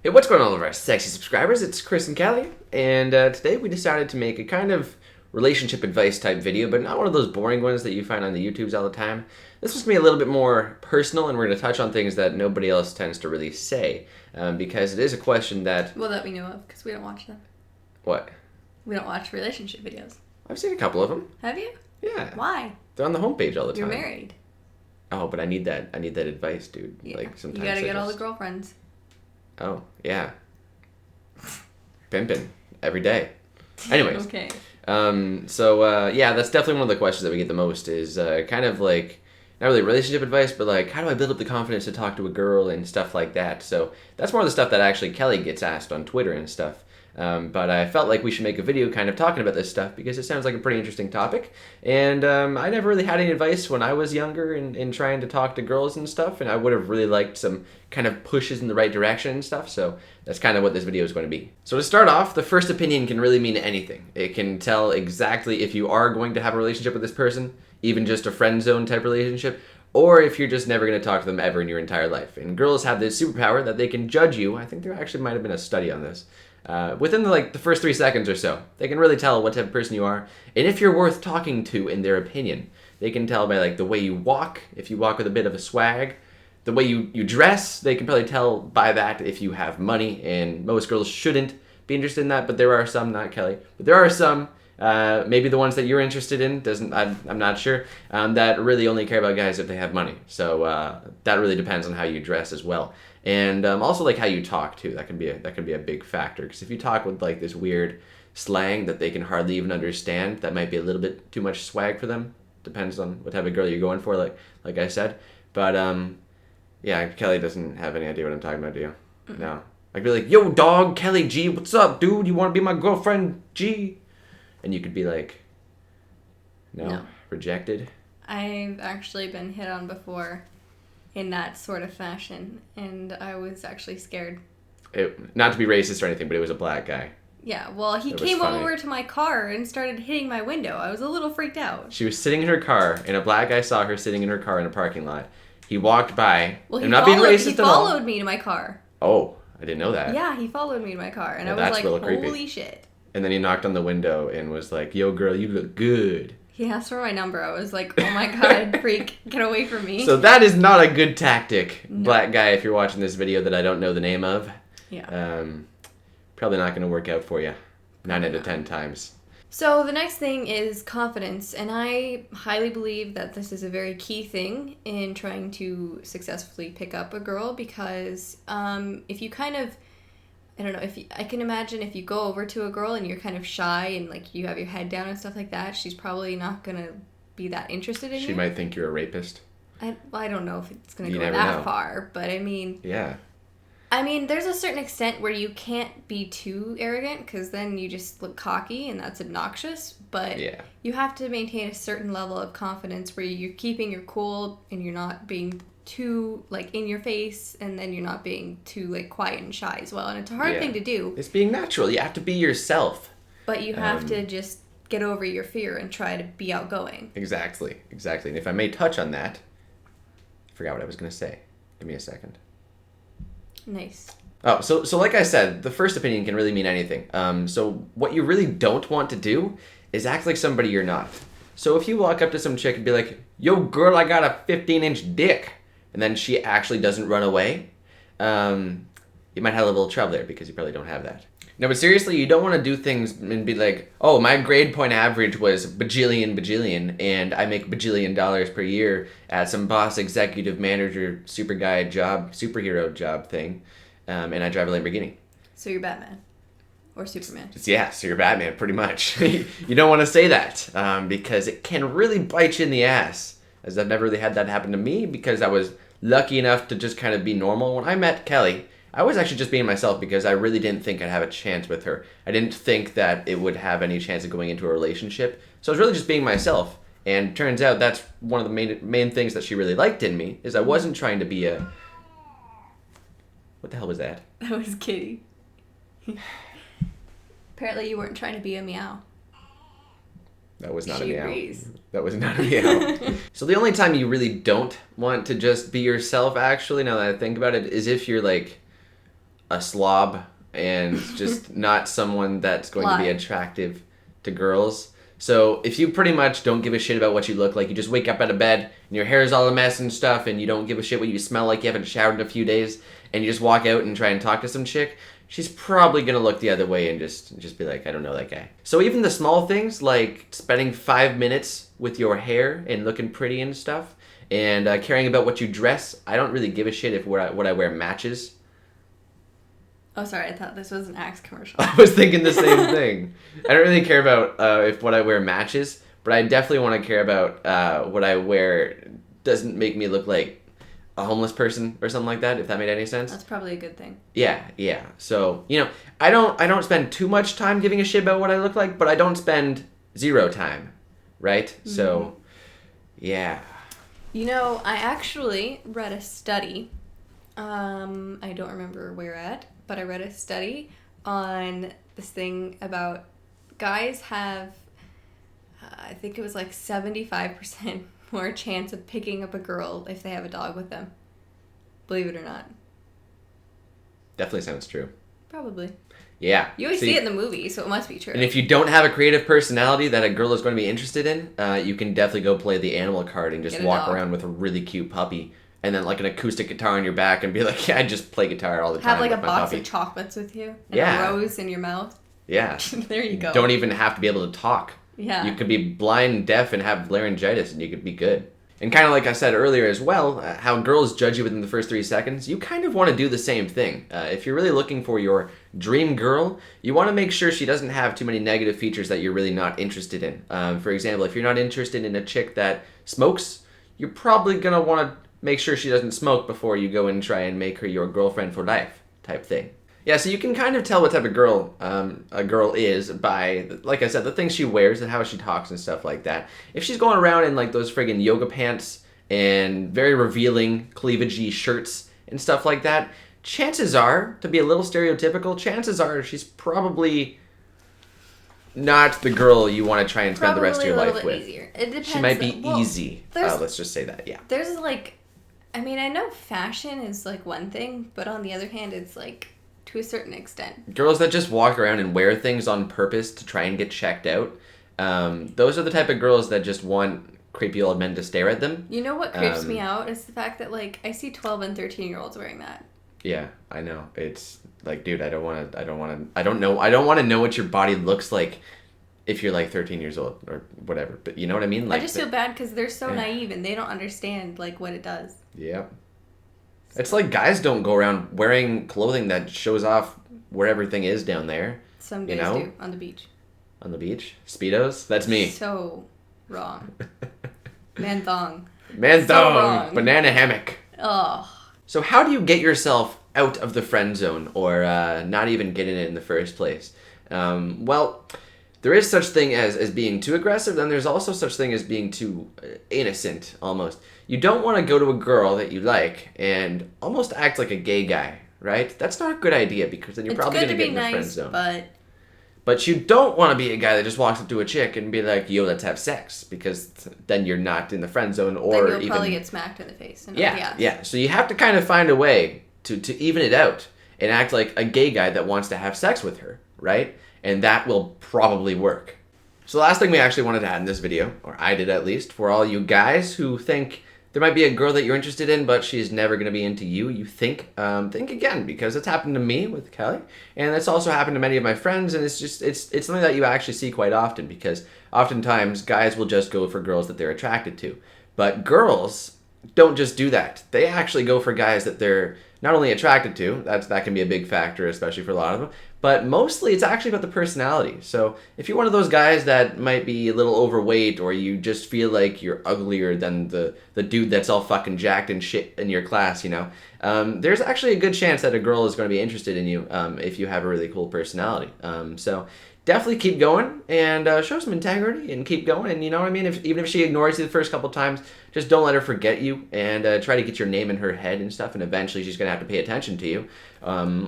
Hey, what's going on, all of our sexy subscribers? It's Chris and Kellie, and today we decided to make a kind of relationship advice type video, but not one of those boring ones that you find on the YouTubes all the time. This was going to be a little bit more personal, and we're going to touch on things that nobody else tends to really say, because it is a question that... Well, that we know of, because we don't watch them. What? We don't watch relationship videos. I've seen a couple of them. Have you? Yeah. Why? They're on the homepage all the time. You're married. Oh, but I need that advice, dude. Yeah. Like, sometimes you gotta I get all just- the girlfriends. Oh, yeah. Pimping. Every day. Anyways. Okay. Yeah, that's definitely one of the questions that we get the most is kind of like, not really relationship advice, but like, how do I build up the confidence to talk to a girl and stuff like that? So that's more of the stuff that actually Kellie gets asked on Twitter and stuff. But I felt like we should make a video kind of talking about this stuff because it sounds like a pretty interesting topic. And I never really had any advice when I was younger in trying to talk to girls and stuff. And I would have really liked some kind of pushes in the right direction and stuff. So that's kind of what this video is going to be. So to start off, the first opinion can really mean anything. It can tell exactly if you are going to have a relationship with this person, even just a friend zone type relationship, or if you're just never going to talk to them ever in your entire life. And girls have this superpower that they can judge you. I think there actually might have been a study on this. Within the first 3 seconds or so, they can really tell what type of person you are and if you're worth talking to in their opinion. They can tell by like the way you walk, if you walk with a bit of a swag, the way you dress. They can probably tell by that if you have money, and most girls shouldn't be interested in that, but there are some, not Kellie, but there are some, maybe the ones that you're interested in, I'm not sure, that really only care about guys if they have money. So that really depends on how you dress as well. And also like how you talk too. That can be a big factor, because if you talk with like this weird slang that they can hardly even understand, that might be a little bit too much swag for them. Depends on what type of girl you're going for, like I said. But yeah, Kellie doesn't have any idea what I'm talking about, do you? Mm-hmm. No. I'd be like, yo dog, Kellie G, what's up, dude? You want to be my girlfriend, G? And you could be like, no. Rejected. I've actually been hit on before in that sort of fashion, and I was actually scared. Not to be racist or anything, but it was a black guy. Yeah, well, he came over to my car and started hitting my window. I was a little freaked out. She was sitting in her car, and a black guy saw her sitting in her car in a parking lot. He walked by. Well, I'm not being racist at all. He followed me to my car. Oh, I didn't know that. Yeah, he followed me to my car, and I was like, holy shit. And then he knocked on the window and was like, yo, girl, you look good. He asked for my number. I was like, oh my god, freak, get away from me. So that is not a good tactic, no. Black guy, if you're watching this video that I don't know the name of. Yeah. Probably not going to work out for you 9 out of 10 times. So the next thing is confidence, and I highly believe that this is a very key thing in trying to successfully pick up a girl, because if you kind of, I don't know, I can imagine if you go over to a girl and you're kind of shy and like you have your head down and stuff like that, she's probably not going to be that interested in you. She might think you're a rapist. I don't know if it's going to go that far, but I mean... Yeah. I mean, there's a certain extent where you can't be too arrogant, because then you just look cocky and that's obnoxious. But yeah, you have to maintain a certain level of confidence where you're keeping your cool and you're not being too like in your face, and then you're not being too like quiet and shy as well. And it's a hard thing to do. It's being natural. You have to be yourself. But you have to just get over your fear and try to be outgoing. Exactly. And if I may touch on that, I forgot what I was going to say. Give me a second. Nice. Oh, so like I said, the first opinion can really mean anything. So what you really don't want to do is act like somebody you're not. So if you walk up to some chick and be like, yo girl, I got a 15-inch dick, and then she actually doesn't run away, you might have a little trouble there because you probably don't have that. No, but seriously, you don't want to do things and be like, oh, my grade point average was bajillion, and I make bajillion dollars per year at some boss executive manager superhero job thing, and I drive a Lamborghini. So you're Batman. Or Superman. Yeah, so you're Batman, pretty much. You don't want to say that, because it can really bite you in the ass, as I've never really had that happen to me, because I was lucky enough to just kind of be normal. When I met Kellie, I was actually just being myself because I really didn't think I'd have a chance with her. I didn't think that it would have any chance of going into a relationship. So I was really just being myself. And turns out that's one of the main things that she really liked in me, is I wasn't trying to be a... What the hell was that? That was Kitty. Apparently you weren't trying to be a meow. That was not she a meow. Agrees. That was not a meow. So the only time you really don't want to just be yourself, actually, now that I think about it, is if you're like a slob and just not someone that's going to be attractive to girls. So if you pretty much don't give a shit about what you look like, you just wake up out of bed and your hair is all a mess and stuff, and you don't give a shit what you smell like, you haven't showered in a few days, and you just walk out and try and talk to some chick, she's probably going to look the other way and just be like, I don't know that guy. So even the small things, like spending 5 minutes with your hair and looking pretty and stuff, and caring about what you dress, I don't really give a shit if what I wear matches. Oh, sorry, I thought this was an Axe commercial. I was thinking the same thing. I don't really care about if what I wear matches, but I definitely want to care about what I wear doesn't make me look like a homeless person or something like that, if that made any sense. That's probably a good thing. Yeah. So, I don't spend too much time giving a shit about what I look like, but I don't spend zero time, right? Mm-hmm. So, yeah. I actually read a study. I don't remember where at, but I read a study on this thing about guys have, I think it was like 75% more chance of picking up a girl if they have a dog with them. Believe it or not. Definitely sounds true. Probably. Yeah. You always see it in the movie, so it must be true. And if you don't have a creative personality that a girl is going to be interested in, you can definitely go play the animal card and just walk around with a really cute puppy. And then like an acoustic guitar on your back and be like, yeah, I just play guitar all the time. Have like a box of chocolates with you. And a rose in your mouth. Yeah. There you go. You don't even have to be able to talk. Yeah. You could be blind, deaf, and have laryngitis, and you could be good. And kind of like I said earlier as well, how girls judge you within the first 3 seconds, you kind of want to do the same thing. If you're really looking for your dream girl, you want to make sure she doesn't have too many negative features that you're really not interested in. For example, if you're not interested in a chick that smokes, you're probably going to want to make sure she doesn't smoke before you go and try and make her your girlfriend for life type thing. Yeah, so you can kind of tell what type of girl a girl is by, like I said, the things she wears and how she talks and stuff like that. If she's going around in like those friggin' yoga pants and very revealing cleavagey shirts and stuff like that, chances are, to be a little stereotypical, chances are she's probably not the girl you want to try and spend the rest of your life with. Easier. It depends. She might be easy. Let's just say that, yeah. There's like, I know fashion is like one thing, but on the other hand, it's like to a certain extent. Girls that just walk around and wear things on purpose to try and get checked out, those are the type of girls that just want creepy old men to stare at them. You know what creeps me out is the fact that like I see 12 and 13-year-olds wearing that. Yeah, I know. It's like, dude, I don't want to know what your body looks like if you're like 13 years old or whatever. But you know what I mean? Like, I just feel bad because they're so naive and they don't understand like what it does. Yeah. It's like guys don't go around wearing clothing that shows off where everything is down there. Some guys do, on the beach. On the beach? Speedos? That's me. So wrong. Man thong. Man thong. So banana hammock. Oh. So how do you get yourself out of the friend zone or not even get in it in the first place? Well, there is such thing as being too aggressive, then there's also such thing as being too innocent, almost. You don't want to go to a girl that you like and almost act like a gay guy, right? That's not a good idea because then you're probably going to get in the friend zone. But you don't want to be a guy that just walks up to a chick and be like, yo, let's have sex, because then you're not in the friend zone or then you'll probably get smacked in the face. And yeah. So you have to kind of find a way to even it out and act like a gay guy that wants to have sex with her, right? And that will probably work. So the last thing we actually wanted to add in this video, or I did at least, for all you guys who think there might be a girl that you're interested in, but she's never going to be into you, you think again, because it's happened to me with Kelly, and it's also happened to many of my friends, and it's something that you actually see quite often, because oftentimes guys will just go for girls that they're attracted to. But girls don't just do that. They actually go for guys that they're not only attracted to, that can be a big factor, especially for a lot of them, but mostly it's actually about the personality. So if you're one of those guys that might be a little overweight, or you just feel like you're uglier than the dude that's all fucking jacked and shit in your class, there's actually a good chance that a girl is going to be interested in you if you have a really cool personality. So definitely keep going and show some integrity and keep going. And you know what I mean? Even if she ignores you the first couple times, just don't let her forget you, and try to get your name in her head and stuff. And eventually she's going to have to pay attention to you,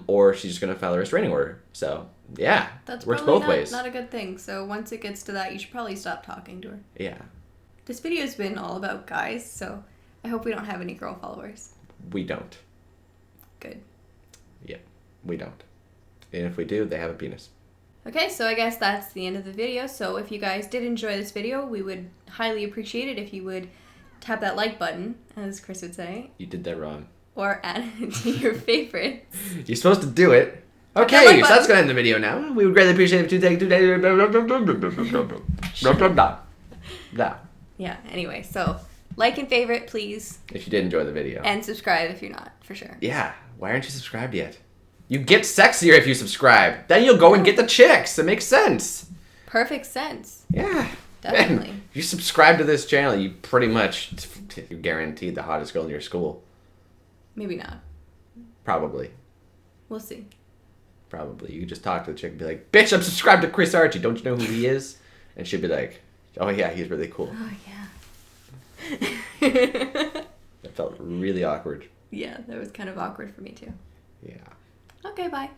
or she's just going to file a restraining order. So yeah, that's works both ways. Not a good thing. So once it gets to that, you should probably stop talking to her. Yeah. This video has been all about guys, so I hope we don't have any girl followers. We don't. Good. Yeah. We don't. And if we do, they have a penis. Okay, so I guess that's the end of the video. So if you guys did enjoy this video, we would highly appreciate it if you would tap that like button, as Chris would say. You did that wrong. Or add it to your favorites. You're supposed to do it. Okay, so that's going to end the video now. We would greatly appreciate it if you take 2 days. Yeah, anyway, so like and favorite, please. If you did enjoy the video. And subscribe if you're not, for sure. Yeah, why aren't you subscribed yet? You get sexier if you subscribe. Then you'll go and get the chicks. It makes sense. Perfect sense. Yeah. Definitely. Man, if you subscribe to this channel, you pretty much, you're guaranteed the hottest girl in your school. Maybe not. Probably. We'll see. Probably. You could just talk to the chick and be like, bitch, I'm subscribed to chrisarchie. Don't you know who he is? And she'd be like, oh yeah, he's really cool. Oh yeah. That felt really awkward. Yeah, that was kind of awkward for me too. Yeah. Okay, bye.